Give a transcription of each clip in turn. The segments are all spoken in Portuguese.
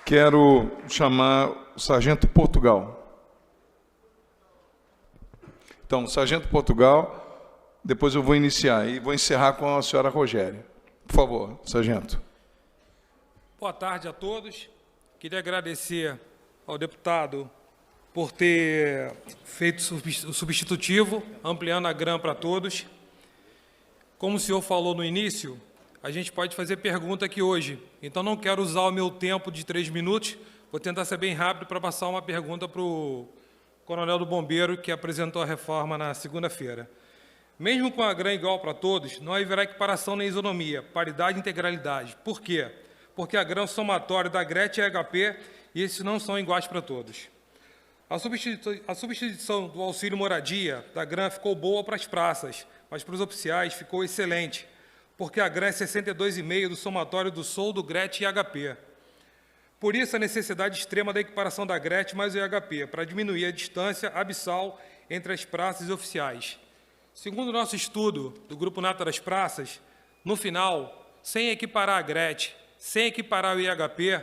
Quero chamar o Sargento Portugal. Então, Sargento Portugal, depois eu vou iniciar e vou encerrar com a senhora Rogéria. Por favor, Sargento. Boa tarde a todos. Queria agradecer ao deputado por ter feito o substitutivo, ampliando a GRAM para todos. Como o senhor falou no início, a gente pode fazer pergunta aqui hoje. Então, não quero usar o meu tempo de 3 minutos. Vou tentar ser bem rápido para passar uma pergunta para o Coronel do Bombeiro, que apresentou a reforma na segunda-feira. Mesmo com a GRAM igual para todos, não haverá equiparação nem isonomia, paridade e integralidade. Por quê? Porque a GRAM é o somatório da GRET e HP, e esses não são iguais para todos. A substituição do auxílio moradia da GRAM ficou boa para as praças, mas para os oficiais ficou excelente, porque a GRAM é 62,5 do somatório do SOL, do GRET e HP. Por isso, a necessidade extrema da equiparação da GRET mais o IHP, para diminuir a distância abissal entre as praças e oficiais. Segundo o nosso estudo do Grupo Nata das Praças, no final, sem equiparar a GRET, sem equiparar o IHP,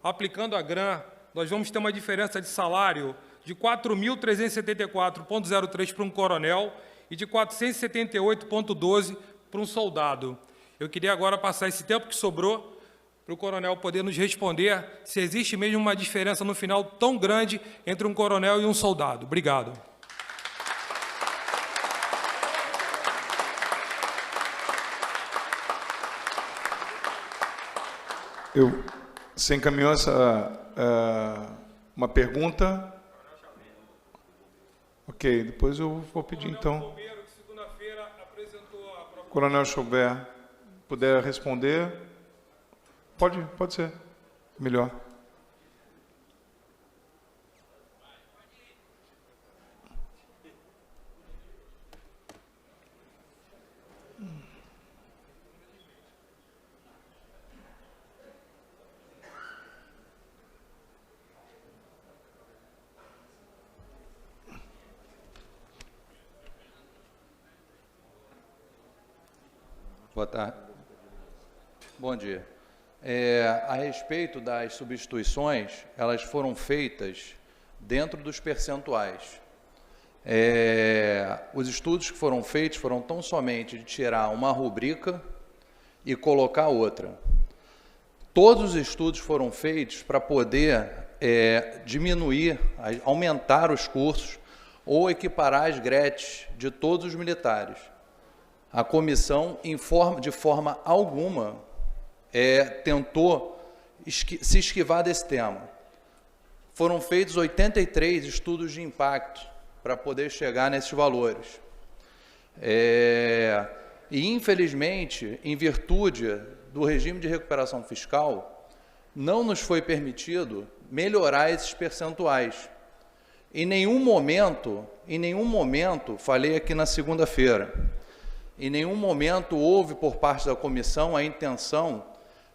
aplicando a GRAM, nós vamos ter uma diferença de salário de 4.374,03 para um coronel e de 478,12 para um soldado. Eu queria agora passar esse tempo que sobrou para o coronel poder nos responder se existe mesmo uma diferença no final tão grande entre um coronel e um soldado. Obrigado. Você encaminhou uma pergunta? Ok, depois eu vou pedir, então. Coronel Chaubert, puder responder? Pode ser. Melhor. Boa tarde. Bom dia. A respeito das substituições, elas foram feitas dentro dos percentuais. Os estudos que foram feitos foram tão somente de tirar uma rubrica e colocar outra. Todos os estudos foram feitos para poder diminuir, aumentar os cursos ou equiparar as GRETs de todos os militares. A comissão, de forma alguma, tentou se esquivar desse tema. Foram feitos 83 estudos de impacto para poder chegar nesses valores. E, infelizmente, em virtude do regime de recuperação fiscal, não nos foi permitido melhorar esses percentuais. Em nenhum momento, falei aqui na segunda-feira, em nenhum momento houve, por parte da comissão, a intenção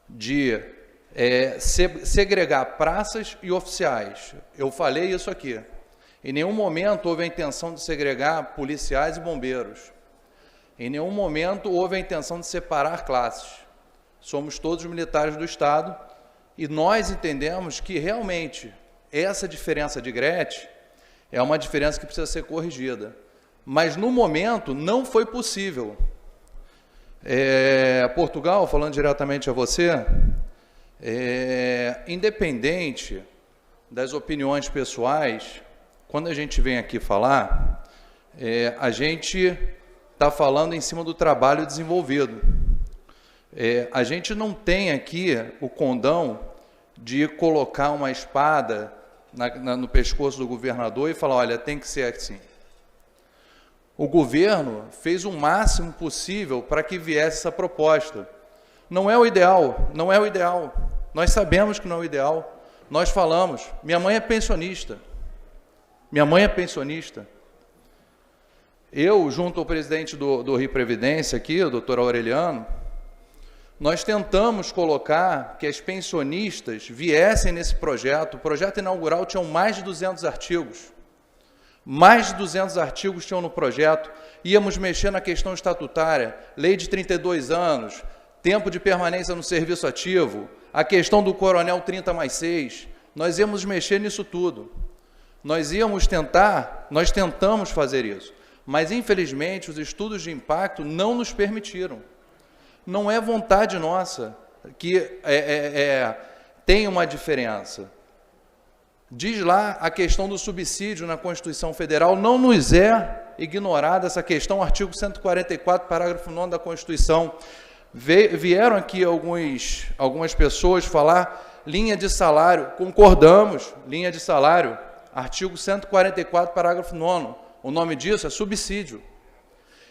de segregar praças e oficiais. Eu falei isso aqui. Em nenhum momento houve a intenção de segregar policiais e bombeiros. Em nenhum momento houve a intenção de separar classes. Somos todos militares do Estado e nós entendemos que, realmente, essa diferença de GRET é uma diferença que precisa ser corrigida. Mas, no momento, não foi possível. Portugal, falando diretamente a você, independente das opiniões pessoais, quando a gente vem aqui falar, a gente está falando em cima do trabalho desenvolvido. A gente não tem aqui o condão de colocar uma espada no pescoço do governador e falar, olha, tem que ser assim. O governo fez o máximo possível para que viesse essa proposta. Não é o ideal, não é o ideal. Nós sabemos que não é o ideal. Nós falamos, minha mãe é pensionista. Minha mãe é pensionista. Eu, junto ao presidente do Rio Previdência aqui, o doutor Aureliano, nós tentamos colocar que as pensionistas viessem nesse projeto. O projeto inaugural tinha mais de 200 artigos. Mais de 200 artigos tinham no projeto. Íamos mexer na questão estatutária, lei de 32 anos, tempo de permanência no serviço ativo, a questão do coronel 30+6, nós íamos mexer nisso tudo. Nós tentamos fazer isso, mas infelizmente os estudos de impacto não nos permitiram. Não é vontade nossa que tem uma diferença. Diz lá a questão do subsídio na Constituição Federal, não nos é ignorada essa questão, artigo 144, parágrafo 9º da Constituição. Vieram aqui algumas pessoas falar linha de salário, concordamos, linha de salário, artigo 144, parágrafo 9º, o nome disso é subsídio.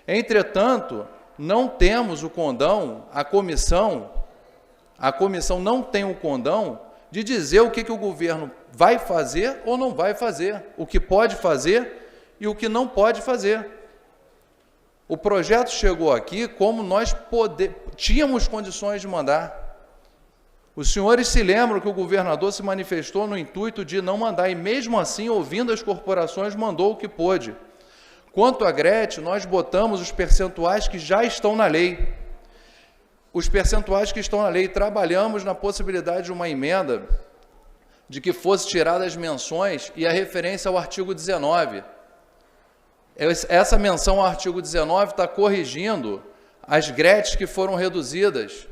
Entretanto, não temos o condão, a comissão não tem o condão de dizer o que o governo vai fazer ou não vai fazer, o que pode fazer e o que não pode fazer. O projeto chegou aqui como nós tínhamos condições de mandar. Os senhores se lembram que o governador se manifestou no intuito de não mandar, e mesmo assim, ouvindo as corporações, mandou o que pôde. Quanto à Gretchen, nós botamos os percentuais que já estão na lei. Os percentuais que estão na lei, trabalhamos na possibilidade de uma emenda de que fosse tirada as menções e a referência ao artigo 19. Essa menção ao artigo 19 está corrigindo as Gretchens que foram reduzidas.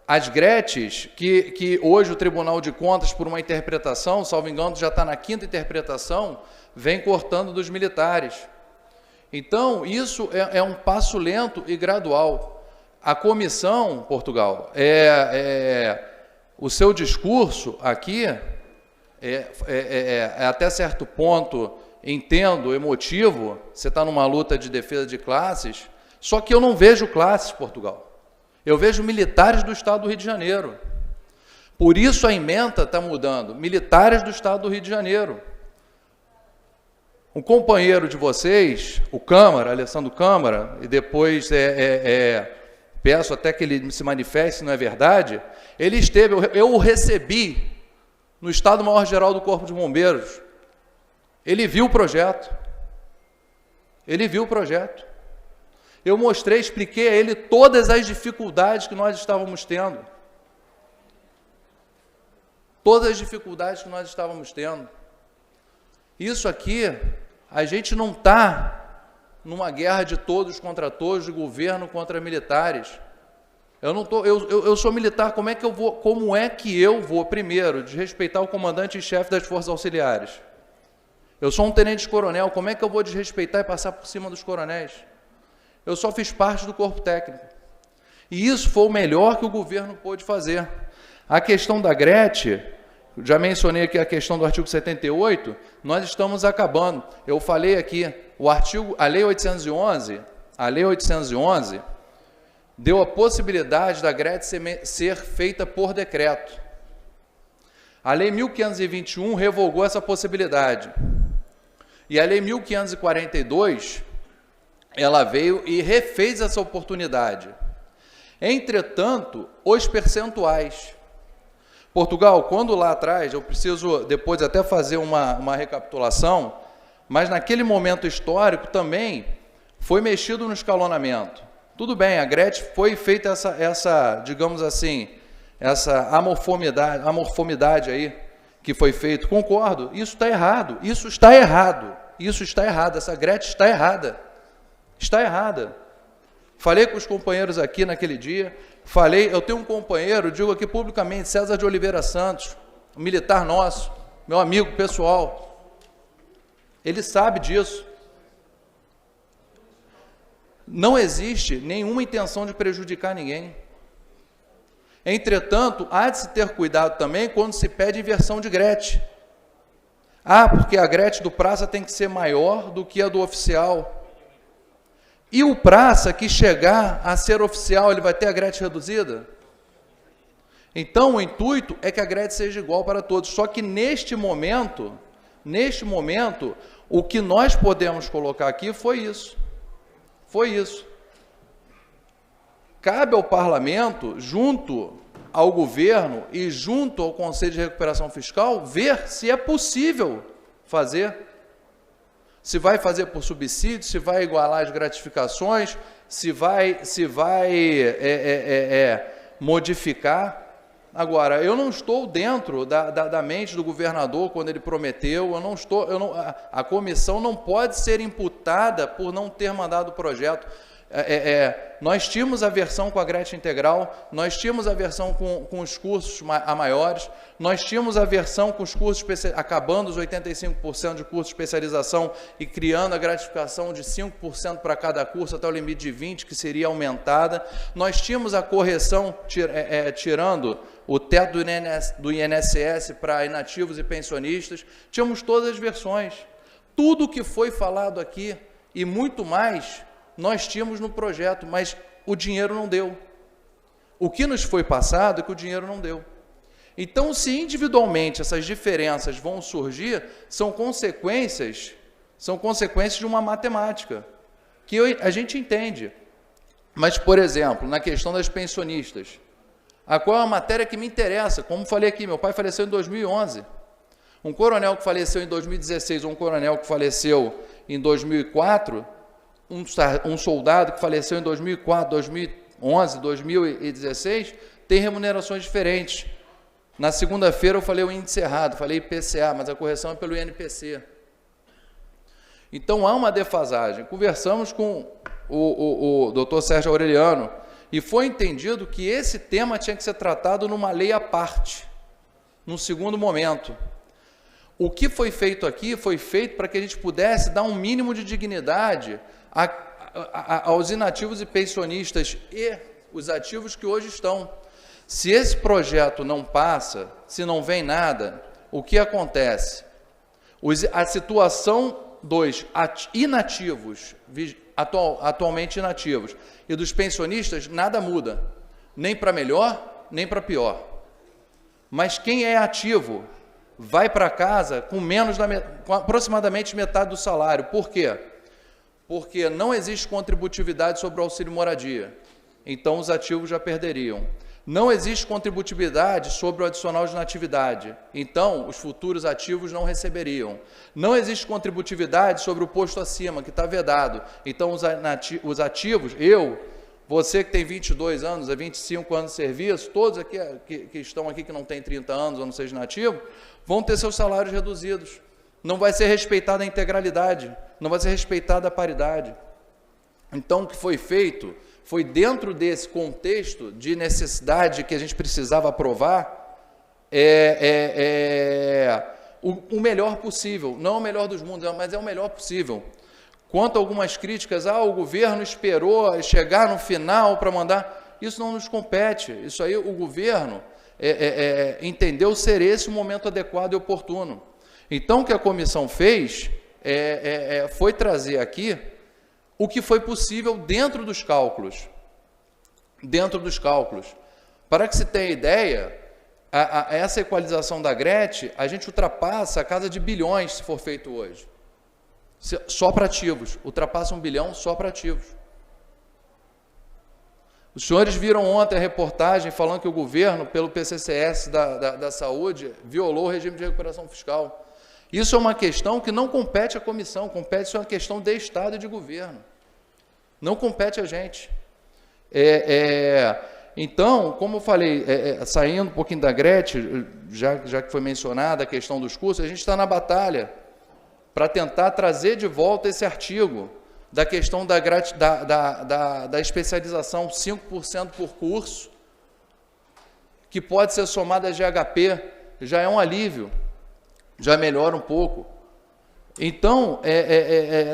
As Gretchens que hoje o Tribunal de Contas, por uma interpretação, salvo engano, já está na 5ª interpretação, vem cortando dos militares. Então, isso é um passo lento e gradual. A comissão, Portugal, o seu discurso aqui até certo ponto, entendo, emotivo, você está numa luta de defesa de classes, só que eu não vejo classes, Portugal. Eu vejo militares do Estado do Rio de Janeiro. Por isso a ementa está mudando. Militares do Estado do Rio de Janeiro. Um companheiro de vocês, o Câmara, Alessandro Câmara, e depois peço até que ele se manifeste se não é verdade, ele esteve, eu o recebi no Estado-Maior-Geral do Corpo de Bombeiros. Ele viu o projeto. Ele viu o projeto. Eu mostrei, expliquei a ele todas as dificuldades que nós estávamos tendo. Todas as dificuldades que nós estávamos tendo. Isso aqui, a gente não está numa guerra de todos contra todos, de governo contra militares. Eu sou militar, como é que eu vou, primeiro, desrespeitar o comandante-chefe das Forças Auxiliares? Eu sou um tenente-coronel, como é que eu vou desrespeitar e passar por cima dos coronéis? Eu só fiz parte do corpo técnico. E isso foi o melhor que o governo pôde fazer. A questão da Gretchen, já mencionei aqui a questão do artigo 78, nós estamos acabando. Eu falei aqui, a Lei 811 deu a possibilidade da Gretchen ser feita por decreto. A Lei 1521 revogou essa possibilidade. E a Lei 1542, ela veio e refez essa oportunidade. Entretanto, os percentuais. Portugal, quando lá atrás, eu preciso depois até fazer uma recapitulação, mas naquele momento histórico também foi mexido no escalonamento. Tudo bem, a Gretchen foi feita digamos assim, essa amorfomidade aí que foi feito. Concordo, isso está errado, essa Gretchen está errada. Está errada. Falei com os companheiros aqui naquele dia, eu tenho um companheiro, digo aqui publicamente, César de Oliveira Santos, um militar nosso, meu amigo pessoal, ele sabe disso. Não existe nenhuma intenção de prejudicar ninguém. Entretanto, há de se ter cuidado também quando se pede inversão de Gretchen. Porque a Gretchen do praça tem que ser maior do que a do oficial. E o praça que chegar a ser oficial, ele vai ter a Gretchen reduzida? Então, o intuito é que a Gretchen seja igual para todos. Só que neste momento, o que nós podemos colocar aqui foi isso. Cabe ao parlamento, junto ao governo e junto ao Conselho de Recuperação Fiscal, ver se é possível fazer. Se vai fazer por subsídio, se vai igualar as gratificações, se vai modificar. Agora, eu não estou dentro da mente do governador quando ele prometeu, a comissão não pode ser imputada por não ter mandado o projeto. Nós tínhamos a versão com a Grécia Integral, nós tínhamos a versão com os cursos a maiores, nós tínhamos a versão com os cursos, acabando os 85% de curso de especialização e criando a gratificação de 5% para cada curso até o limite de 20%, que seria aumentada. Nós tínhamos a correção, tirando o teto do INSS para inativos e pensionistas. Tínhamos todas as versões. Tudo que foi falado aqui e muito mais nós tínhamos no projeto, mas o dinheiro não deu. O que nos foi passado é que o dinheiro não deu. Então, se individualmente essas diferenças vão surgir, são consequências de uma matemática, que a gente entende. Mas, por exemplo, na questão das pensionistas, a qual é uma matéria que me interessa, como falei aqui, meu pai faleceu em 2011. Um coronel que faleceu em 2016 ou um coronel que faleceu em 2004... Um soldado que faleceu em 2004, 2011, 2016, tem remunerações diferentes. Na segunda-feira eu falei o índice errado, falei IPCA, mas a correção é pelo INPC. Então há uma defasagem. Conversamos com o doutor Sérgio Aureliano e foi entendido que esse tema tinha que ser tratado numa lei à parte, num segundo momento. O que foi feito aqui foi feito para que a gente pudesse dar um mínimo de dignidade aos inativos e pensionistas e os ativos que hoje estão. Se esse projeto não passa, se não vem nada, o que acontece? A situação dos inativos, atualmente inativos, e dos pensionistas, nada muda, nem para melhor, nem para pior. Mas quem é ativo vai para casa com aproximadamente metade do salário. Por quê? Porque não existe contributividade sobre o auxílio moradia. Então, os ativos já perderiam. Não existe contributividade sobre o adicional de natividade. Então, os futuros ativos não receberiam. Não existe contributividade sobre o posto acima, que está vedado. Então, os ativos, você que tem 22 anos, 25 anos de serviço, todos aqui que estão aqui que não têm 30 anos ou não seja nativo, vão ter seus salários reduzidos. Não vai ser respeitada a integralidade, não vai ser respeitada a paridade. Então, o que foi feito foi dentro desse contexto de necessidade que a gente precisava aprovar, o melhor possível, não o melhor dos mundos, mas é o melhor possível. Quanto a algumas críticas, o governo esperou chegar no final para mandar, isso não nos compete, isso aí o governo entendeu ser esse o momento adequado e oportuno. Então, o que a comissão fez foi trazer aqui o que foi possível dentro dos cálculos. Dentro dos cálculos. Para que se tenha ideia, essa equalização da GRET, a gente ultrapassa a casa de bilhões se for feito hoje. Só para ativos. Ultrapassa 1 bilhão só para ativos. Os senhores viram ontem a reportagem falando que o governo, pelo PCCS da Saúde, violou o regime de recuperação fiscal. Isso é uma questão que não compete à comissão, isso é uma questão de Estado e de governo. Não compete a gente. Então, como eu falei, saindo um pouquinho da GRET, já que foi mencionada a questão dos cursos, a gente está na batalha para tentar trazer de volta esse artigo da questão da especialização 5% por curso, que pode ser somada a GHP, já é um alívio, já melhora um pouco. Então,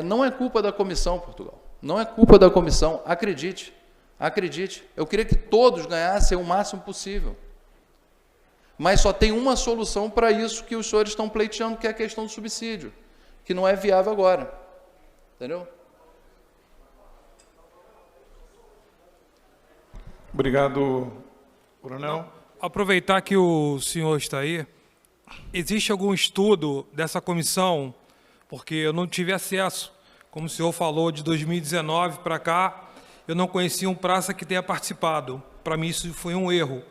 não é culpa da comissão, Portugal. Não é culpa da comissão, acredite. Eu queria que todos ganhassem o máximo possível. Mas só tem uma solução para isso que os senhores estão pleiteando, que é a questão do subsídio, que não é viável agora. Entendeu? Obrigado, coronel. Aproveitar que o senhor está aí, existe algum estudo dessa comissão, porque eu não tive acesso, como o senhor falou, de 2019 para cá, eu não conhecia um praça que tenha participado. Para mim isso foi um erro.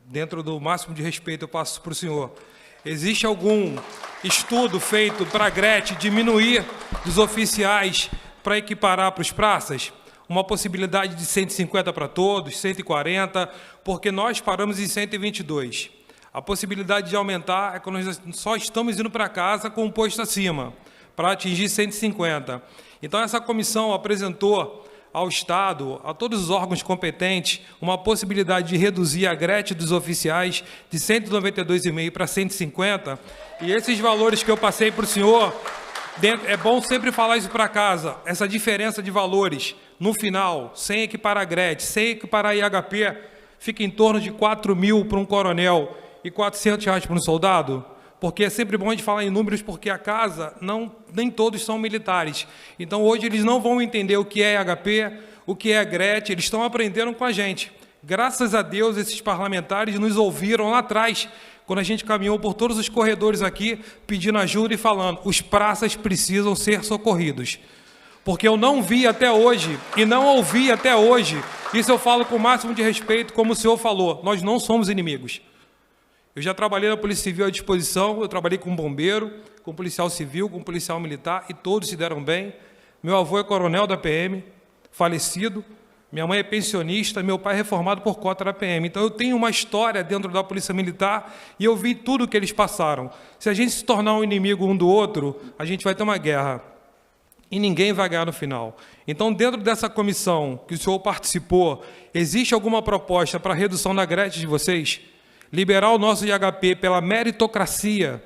Dentro do máximo de respeito eu passo para o senhor. existe algum estudo feito para a Gret diminuir dos oficiais para equiparar para os praças? Uma possibilidade de 150 para todos, 140, porque nós paramos em 122. A possibilidade de aumentar é quando nós só estamos indo para casa com um posto acima, para atingir 150. Então, essa comissão apresentou ao Estado, a todos os órgãos competentes, uma possibilidade de reduzir a Gret dos oficiais de 192,5 para 150, e esses valores que eu passei para o senhor, é bom sempre falar isso para casa, essa diferença de valores, no final, sem equiparar a Gret, sem equiparar a IHP, fica em torno de 4 mil para um coronel e R$400 para um soldado, porque é sempre bom a gente falar em números, porque a casa, nem todos são militares. Então, hoje, eles não vão entender o que é IHP, o que é Gret, eles estão aprendendo com a gente. Graças a Deus, esses parlamentares nos ouviram lá atrás, quando a gente caminhou por todos os corredores aqui, pedindo ajuda e falando, os praças precisam ser socorridos. Porque eu não vi até hoje, e não ouvi até hoje, isso eu falo com o máximo de respeito, como o senhor falou, nós não somos inimigos. Eu já trabalhei na Polícia Civil à disposição, eu trabalhei com bombeiro, com policial civil, com policial militar, e todos se deram bem. Meu avô é coronel da PM, falecido, minha mãe é pensionista, meu pai é reformado por cota da PM. Então, eu tenho uma história dentro da Polícia Militar e eu vi tudo o que eles passaram. Se a gente se tornar um inimigo um do outro, a gente vai ter uma guerra. E ninguém vai ganhar no final. Então, dentro dessa comissão que o senhor participou, existe alguma proposta para a redução da Gret de vocês? Liberar o nosso IHP pela meritocracia,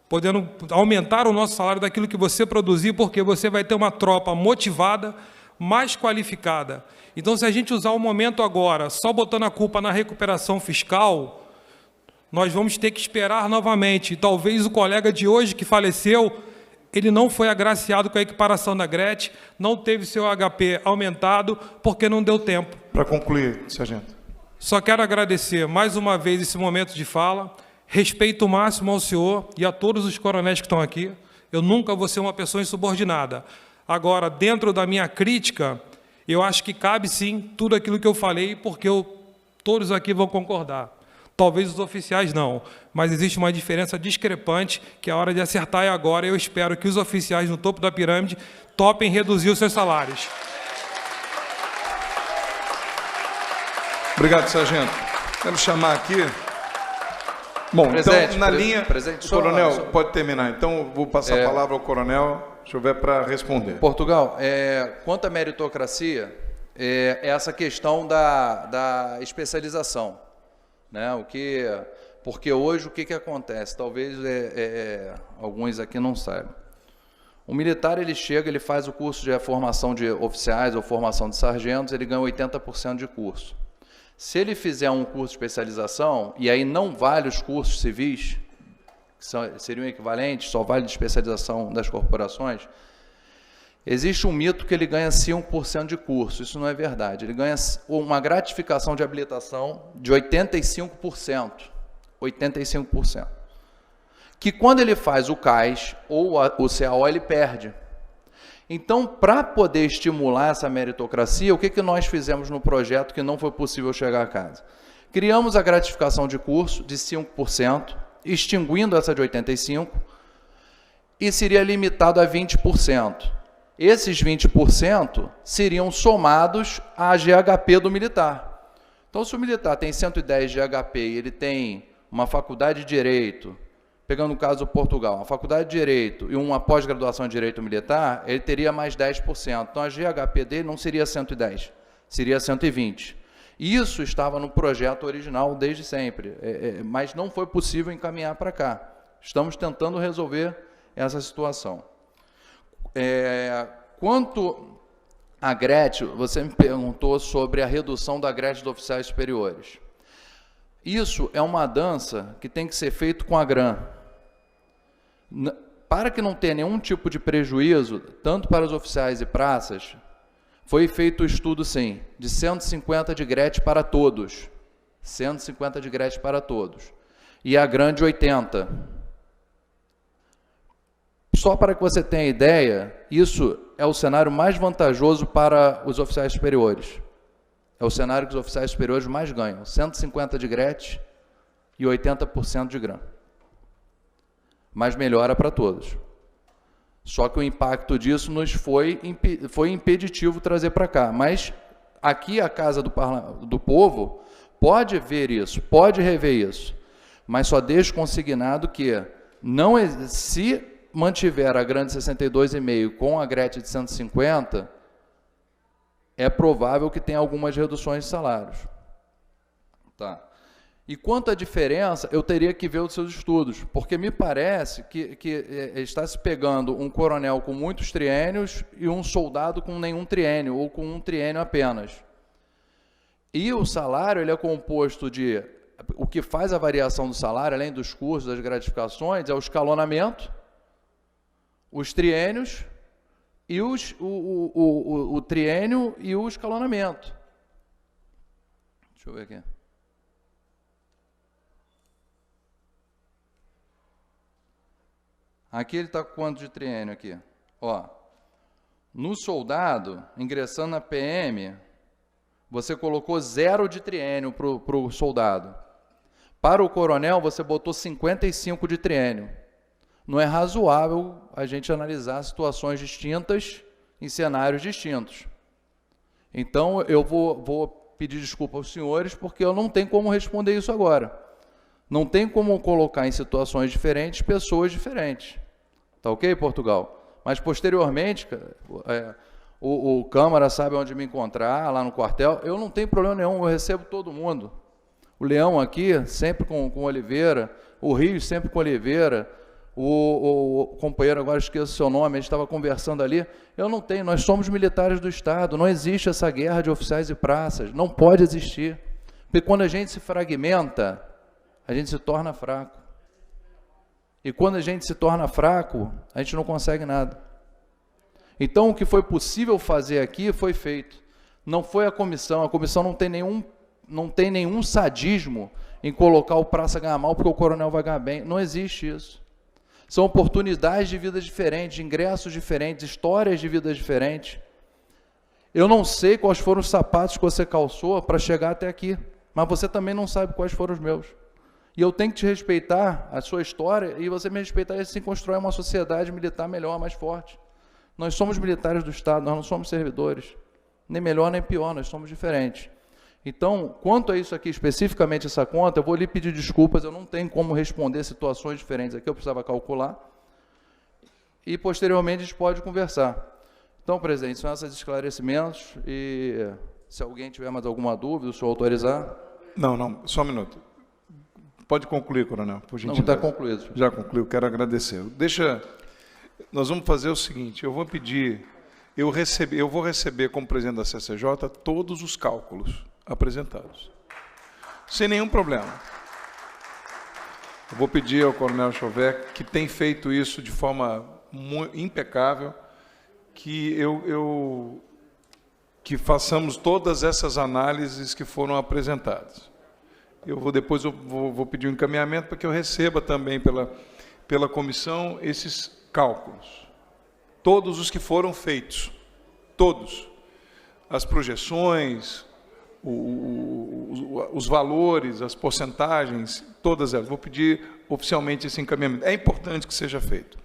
podendo aumentar o nosso salário daquilo que você produzir, porque você vai ter uma tropa motivada, mais qualificada. Então, se a gente usar o momento agora, só botando a culpa na recuperação fiscal, nós vamos ter que esperar novamente. E talvez o colega de hoje que faleceu, ele não foi agraciado com a equiparação da Gret, não teve seu HP aumentado, porque não deu tempo. Para concluir, sargento. Só quero agradecer mais uma vez esse momento de fala, respeito máximo ao senhor e a todos os coronéis que estão aqui. Eu nunca vou ser uma pessoa insubordinada. Agora, dentro da minha crítica, eu acho que cabe sim tudo aquilo que eu falei, porque todos aqui vão concordar. Talvez os oficiais não, mas existe uma diferença discrepante que a hora de acertar é agora. Eu espero que os oficiais no topo da pirâmide topem reduzir os seus salários. Obrigado, sargento. Quero chamar aqui... Bom, Presente, então, na linha... Presente, coronel, pode terminar. Então, vou passar a palavra ao coronel, se houver para responder. Portugal, quanto à meritocracia, é essa questão da especialização. Né? Porque hoje, o que acontece? Talvez alguns aqui não saibam. O militar, ele chega, ele faz o curso de formação de oficiais ou formação de sargentos, ele ganha 80% de curso. Se ele fizer um curso de especialização, e aí não vale os cursos civis, que seriam equivalentes, só vale de especialização das corporações, existe um mito que ele ganha 5% de curso. Isso não é verdade. Ele ganha uma gratificação de habilitação de 85%. 85%. Que quando ele faz o CAIS ou o CAO, ele perde. Então, para poder estimular essa meritocracia, o que nós fizemos no projeto que não foi possível chegar a casa? Criamos a gratificação de curso de 5%, extinguindo essa de 85%, e seria limitado a 20%. Esses 20% seriam somados à GHP do militar. Então, se o militar tem 110 GHP e ele tem uma faculdade de Direito, pegando o caso do Portugal, uma faculdade de Direito e uma pós-graduação de Direito Militar, ele teria mais 10%. Então, a GHP dele não seria 110, seria 120. Isso estava no projeto original desde sempre, mas não foi possível encaminhar para cá. Estamos tentando resolver essa situação. Quanto à Gret, você me perguntou sobre a redução da Gret dos oficiais superiores. Isso é uma dança que tem que ser feito com a GRAM. Para que não tenha nenhum tipo de prejuízo, tanto para os oficiais e praças, foi feito o estudo, sim, de 150 de Gret para todos. 150 de Gret para todos. E a GRAM de 80. Só para que você tenha ideia, isso é o cenário mais vantajoso para os oficiais superiores. É o cenário que os oficiais superiores mais ganham. 150 de Gret e 80% de GRAM. mas melhora para todos. Só que o impacto disso nos foi impeditivo trazer para cá. Mas aqui a Casa do Povo pode ver isso, pode rever isso, mas só deixo consignado que não, se mantiver a grande 62,5 com a Gretchen de 150, é provável que tenha algumas reduções de salários. Tá. E quanto à diferença, eu teria que ver os seus estudos, porque me parece que está se pegando um coronel com muitos triênios e um soldado com nenhum triênio, ou com um triênio apenas. E o salário ele é composto de... O que faz a variação do salário, além dos cursos, das gratificações, é o escalonamento, os triênios, e o triênio e o escalonamento. Deixa eu ver aqui. Aqui ele está com quanto de triênio aqui? Ó, no soldado, ingressando na PM, você colocou 0 de triênio para o soldado. Para o coronel, você botou 55 de triênio. Não é razoável a gente analisar situações distintas em cenários distintos. Então, eu vou pedir desculpa aos senhores, porque eu não tenho como responder isso agora. Não tem como colocar em situações diferentes pessoas diferentes. Tá ok, Portugal? Mas, posteriormente, o Câmara sabe onde me encontrar, lá no quartel. Eu não tenho problema nenhum, eu recebo todo mundo. O Leão aqui, sempre com Oliveira. O Rio, sempre com Oliveira. O companheiro, agora esqueço o seu nome, a gente estava conversando ali. Eu não tenho, nós somos militares do Estado. Não existe essa guerra de oficiais e praças. Não pode existir. Porque quando a gente se fragmenta, a gente se torna fraco. E quando a gente se torna fraco, a gente não consegue nada. Então, o que foi possível fazer aqui foi feito. Não foi a comissão não tem nenhum sadismo em colocar o praça ganhar mal porque o coronel vai ganhar bem. Não existe isso. São oportunidades de vida diferentes, ingressos diferentes, histórias de vida diferentes. Eu não sei quais foram os sapatos que você calçou para chegar até aqui, mas você também não sabe quais foram os meus. E eu tenho que te respeitar a sua história e você me respeitar e assim constrói uma sociedade militar melhor, mais forte. Nós somos militares do Estado, nós não somos servidores. Nem melhor nem pior, nós somos diferentes. Então, quanto a isso aqui, especificamente essa conta, eu vou lhe pedir desculpas, eu não tenho como responder situações diferentes aqui, eu precisava calcular. E, posteriormente, a gente pode conversar. Então, presidente, são esses esclarecimentos e se alguém tiver mais alguma dúvida, o senhor autorizar. Não, só um minuto. Pode concluir, coronel, por gentileza. Não, está concluído. Senhor. Já concluiu, quero agradecer. Nós vamos fazer o seguinte, eu vou pedir, eu vou receber como presidente da CCJ todos os cálculos apresentados, sem nenhum problema. Eu vou pedir ao coronel Chauvet, que tem feito isso de forma impecável, que que façamos todas essas análises que foram apresentadas. Depois eu vou pedir um encaminhamento para que eu receba também pela comissão esses cálculos, todos os que foram feitos, todos, as projeções, os valores, as porcentagens, todas elas. Vou pedir oficialmente esse encaminhamento. É importante que seja feito.